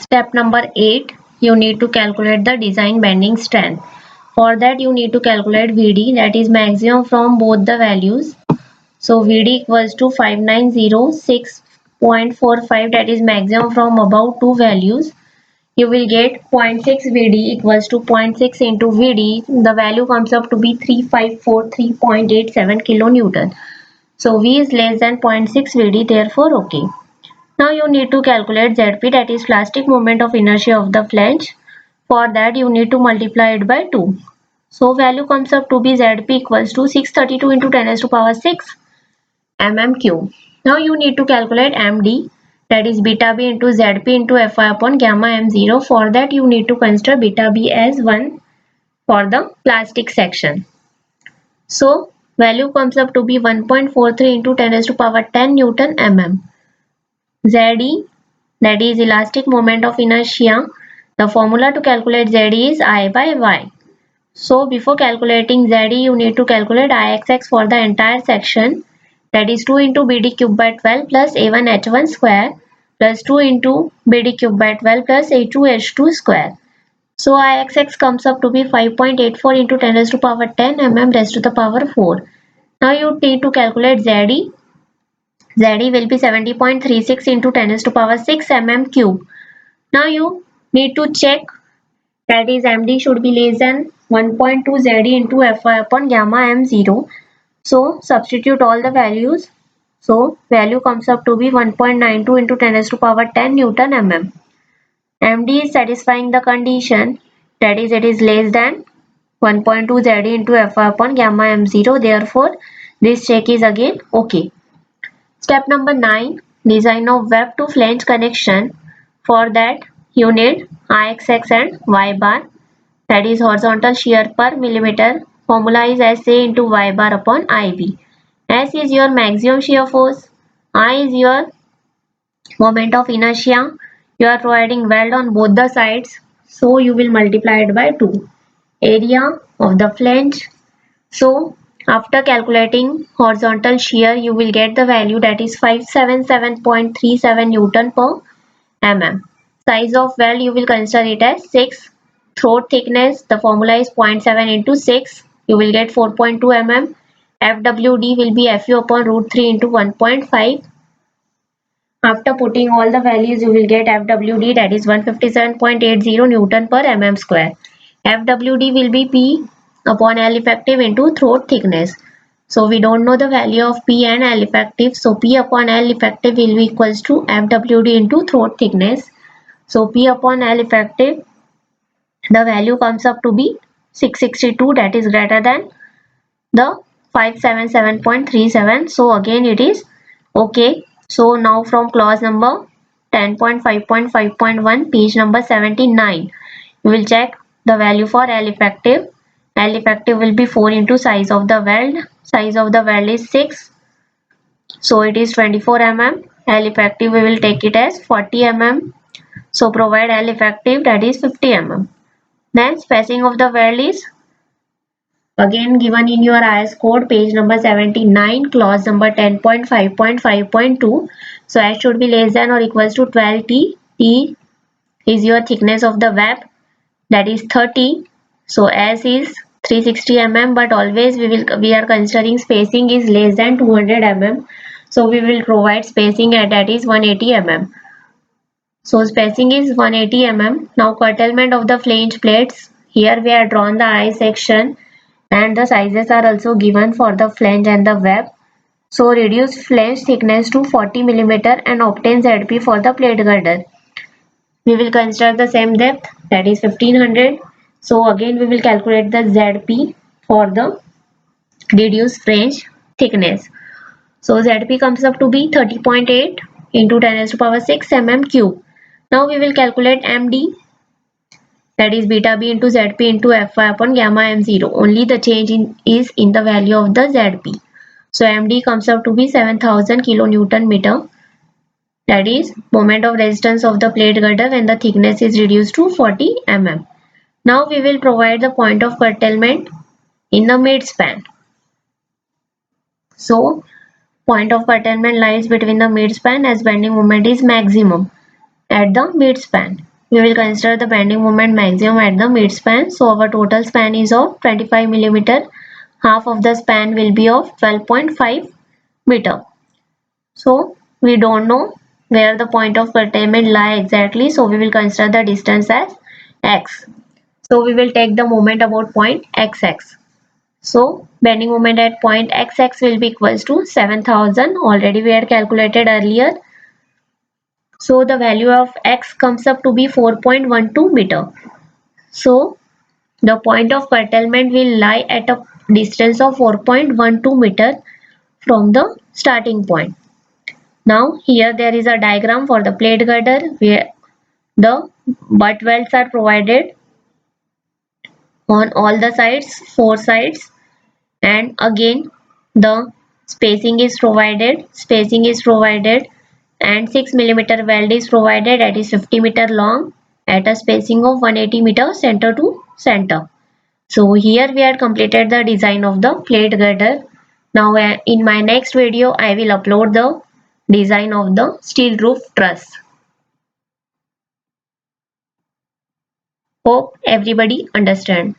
Step number 8, you need to calculate the design bending strength. For that you need to calculate VD, that is maximum from both the values. So VD equals to 5906.45, that is maximum from above two values. You will get 0.6 VD equals to 0.6 into VD. The value comes up to be 3543.87 kilonewton. So V is less than 0.6 VD, therefore okay. Now you need to calculate ZP, that is plastic moment of inertia of the flange. For that you need to multiply it by 2. So value comes up to be ZP equals to 632 into 10 raised to power 6 mm cube. Now you need to calculate MD, that is beta B into ZP into Fy upon gamma m0. For that you need to consider beta B as 1 for the plastic section. So value comes up to be 1.43 into 10 raised to power 10 Newton mm. ZE, that is elastic moment of inertia. The formula to calculate ZE is I by Y. So before calculating ZE, you need to calculate Ixx for the entire section, that is 2 into BD cube by 12 plus A1 H1 square plus 2 into BD cube by 12 plus A2 H2 square. So Ixx comes up to be 5.84 into 10 raised to power 10 mm raised to the power 4. Now you need to calculate ZE. ZE will be 70.36 into 10 raised to power 6 mm cube. Now you need to check, that is MD should be less than 1.2 ZE into Fy upon gamma m0. So substitute all the values. So value comes up to be 1.92 into 10 raised to power 10 Newton mm. MD is satisfying the condition, that is it is less than 1.2 ZE into Fy upon gamma m0. Therefore this check is again okay. Step number 9, design of web to flange connection. For that you need Ixx and Y bar, that is horizontal shear per millimeter. Formula is SA into Y bar upon IB. S is your maximum shear force, I is your moment of inertia. You are providing weld on both the sides, so you will multiply it by 2. Area of the flange. So after calculating horizontal shear, you will get the value, that is 577.37 Newton per mm. Size of weld you will consider it as 6. Throat thickness, the formula is 0.7 into 6. You will get 4.2 mm. FWD will be Fu upon root 3 into 1.5. After putting all the values, you will get FWD, that is 157.80 Newton per mm square. FWD will be P upon L effective into throat thickness. So we don't know the value of P and L effective. So P upon L effective will be equals to FWD into throat thickness. So P upon L effective, the value comes up to be 662, that is greater than the 577.37. So again it is okay. So now from clause number 10.5.5.1, page number 79, you will check the value for L effective. L effective will be 4 into size of the weld. Size of the weld is 6. So it is 24 mm. L effective we will take it as 40 mm. So provide L effective, that is 50 mm. Then spacing of the weld is again given in your IS code, page number 79, clause number 10.5.5.2. So S should be less than or equals to 12 T. T is your thickness of the web, that is 30. So S is 360 mm, but always we are considering spacing is less than 200 mm. So we will provide spacing at, that is 180 mm. So spacing is 180 mm. Now curtailment of the flange plates. Here we have drawn the I section, and the sizes are also given for the flange and the web. So reduce flange thickness to 40 mm and obtain ZP for the plate girder. We will consider the same depth, that is 1500. So again we will calculate the ZP for the reduced flange thickness. So ZP comes up to be 30.8 into 10 raised to power 6 mm cube. Now we will calculate MD, that is beta B into ZP into Fy upon gamma m0. Only the change is in the value of the ZP. So MD comes up to be 7000 kilonewton meter. That is moment of resistance of the plate girder when the thickness is reduced to 40 mm. Now we will provide the point of curtailment in the mid span. So point of curtailment lies between the mid span as bending moment is maximum at the mid span. We will consider the bending moment maximum at the mid span. So our total span is of 25 millimeter. Half of the span will be of 12.5 meter. So we don't know where the point of curtailment lie exactly. So we will consider the distance as x. So we will take the moment about point xx. So bending moment at point xx will be equals to 7000. Already we had calculated earlier. So the value of x comes up to be 4.12 meter. So the point of curtailment will lie at a distance of 4.12 meter from the starting point. Now here there is a diagram for the plate girder where the butt welds are provided on all the sides, four sides, and again the spacing is provided, and 6 millimeter weld is provided, that is 50 meter long at a spacing of 180 meter center to center. So here we had completed the design of the plate girder. Now in my next video I will upload the design of the steel roof truss. Hope everybody understand.